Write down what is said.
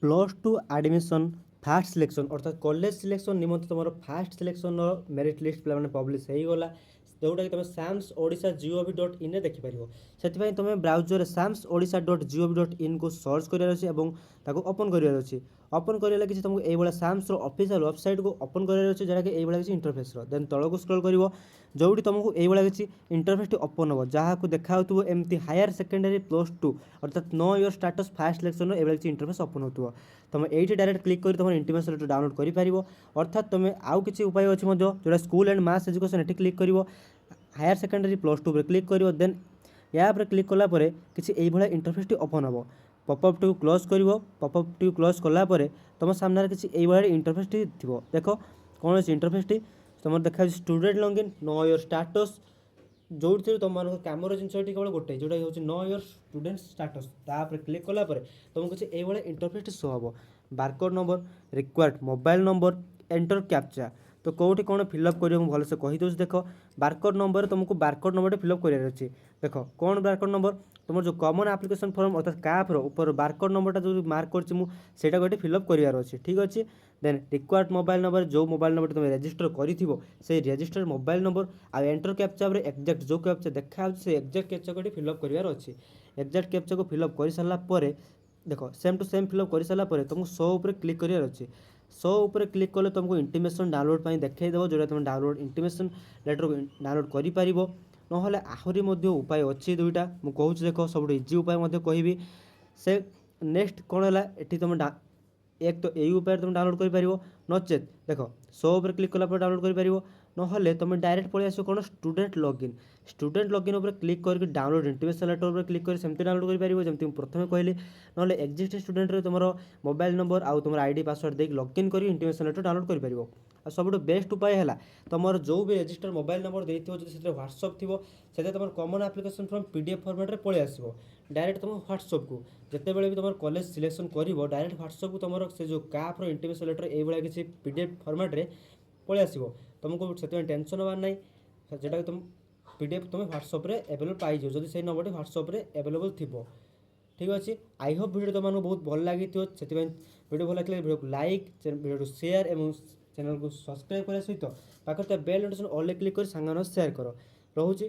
+2 admission first selection ଅର୍ଥାତ୍ college selection ନିମନ୍ତେ ତୁମର ଫାଷ୍ଟ ସିଲେକ୍ସନ୍ର ମେରିଟ୍ ଲିଷ୍ଟ ପିଲାମାନେ ପବ୍ଲିଶ ହେଇଗଲା, ଯେଉଁଟାକି ତୁମେ samsodisha.gov.in ଦେଖିପାରିବ। ସେଥିପାଇଁ ତୁମେ ବ୍ରାଉଜରରେ samsodisha.gov.in ସର୍ଚ୍ଚ କରିବାର ଅଛି ଏବଂ ତାକୁ ଓପନ୍ କରିବାର ଅଛି। ଓପନ୍ କରିଲେ କିଛି ତୁମକୁ ଏଇଭଳିଆ ସାମ୍ସର ଅଫିସିଆଲ ୱେବସାଇଟ୍କୁ ଓପନ୍ କରିବାର ଅଛି, ଯେଉଁଟାକି ଏଇଭଳିଆ କିଛି ଇଣ୍ଟରଫେସ୍ର ଦେନ୍ ତଳକୁ ସ୍କ୍ରୋଲ୍ କରିବ, ଯେଉଁଠି ତୁମକୁ ଏଇଭଳିଆ କିଛି ଇଣ୍ଟରଫେସ୍ଟି ଓପନ୍ ହେବ, ଯାହାକୁ ଦେଖାହେଉଥିବ ଏମିତି ହାୟର ସେକେଣ୍ଡାରୀ +2 ଅର୍ଥାତ୍ know your status fast selection एवं किसी इंटरफेस ओपन होता तुम ये डायरेक्ट क्लिक कर तुम इंटिमेशन लेटर डाउनलोड कर अर्थात तुम आउ कि उपाय अच्छी जो स्कूल एंड मास एजुकेशन ये क्लिक कर हायर सेकेंडरी +2 पर क्लिक कर देन या क्लिक कलापर किसी यही इंटरफेस ओपन हम पपअप टी क्लोज कर पपअप टी क्लोज कलापर तुम सामने किसी यही इंटरफेस थी देख कौन अच्छी इंटरफेस तुम देखा student login know your status जो तुम कम जिन केवल गोटे जोटा हूँ नो योर स्टूडेंट स्टाटस तापर क्लिक कलापर तुमको किसी यही इंटरफेस शो हम barcode number required mobile number enter captcha तो कौटी कौन फिलअप कर भलसे कहीदे देख बारकोड नंबर तुमको बारकोड नंबर फिलअप करार अच्छे देख कौन बारकोड नंबर तुम जो कमन आप्लिकेसन फॉर्म अर्थात काफ्र ऊपर बारकोड नंबरटा जो मार्क करटा गोटे फिलअप करार अच्छे ठीक अच्छे देन रिक्वायर्ड मोबाइल नंबर जो मोबाइल नंबर तुम रेजिस्टर कर रेजिस्टर मोबाइल नंबर आ एंटर कैप्चा एक्जाक्ट जो कैप्चा देखा से एक्जाक्ट कैप्चा को फिलअप करार अच्छे एक्जाक्ट कैप्चा को फिलअप कर सारापर देख सेम टू सेम फिलअप कर सारापर तुमको शो उपर क्लिक करार अच्छे शो उपर क्लिक कले तुमको इंटिमेशन डाउनलोड पर देखदेव जो तुम डाउनलोड इंटिमेशन लेटर डाउनलोड कर ना आहरी उपाय अच्छी दुईटा मुझे कहूँ देख सब इजी उपाय कहबी से नेक्स्ट कौन है ये तुम एक तो यही उपाय तुम डाउनलोड कर नचेत देख शो उपर क्लिक कला डाउनलोड कर ना तुम डायरेक्ट पलि आस कौन स्टूडेंट लॉगिन उपर क्लिक करके डाउनलोड इंटिमेशन लेटर उपर क्लिक कर सेमती डाउनलोड कर प्रथम कहली ना एक्जिस्टिंग स्टूडेंट तुम मोबाइल नंबर आउ तुम आईडी पासवर्ड देख लॉगिन कर इंटिमेशन लेटर डाउनलोड कर सब बेस्ट उपाय है तुम जो भी रजिस्टर मोबाइल नंबर देते जो व्हाट्सअप थी से तुम कमन आप्लिकेसन फॉर्म पीडीएफ फॉर्मेट रे पलि आसो डायरेक्ट तुम व्हाट्सअप को जितेबाला भी तुम कॉलेज सिलेक्शन कर डायरेक्ट व्हाट्सअप को तुम से जो काफ्र इंटिमेशन लेटर ये किसी पीडीएफ फॉर्मेट रे पलि आसो तुमको से टेंशन हबार ना जोटा तुम पीडीएफ तुम व्हाट्सअप रे अवेलेबल पाई जो से नंबर व्हाट्सअप रे अवेलेबल थी ठीक अच्छे आई होप वीडियो तुमको बहुत भल लगी से वीडियो भल लगे वीडियो को लाइक वीडियो को शेयर और चैनल को सब्सक्राइब करने सहित पाखे बेल नोटिफिकेशन ऑल क्लिक कर सांग सेयार कर रोचे।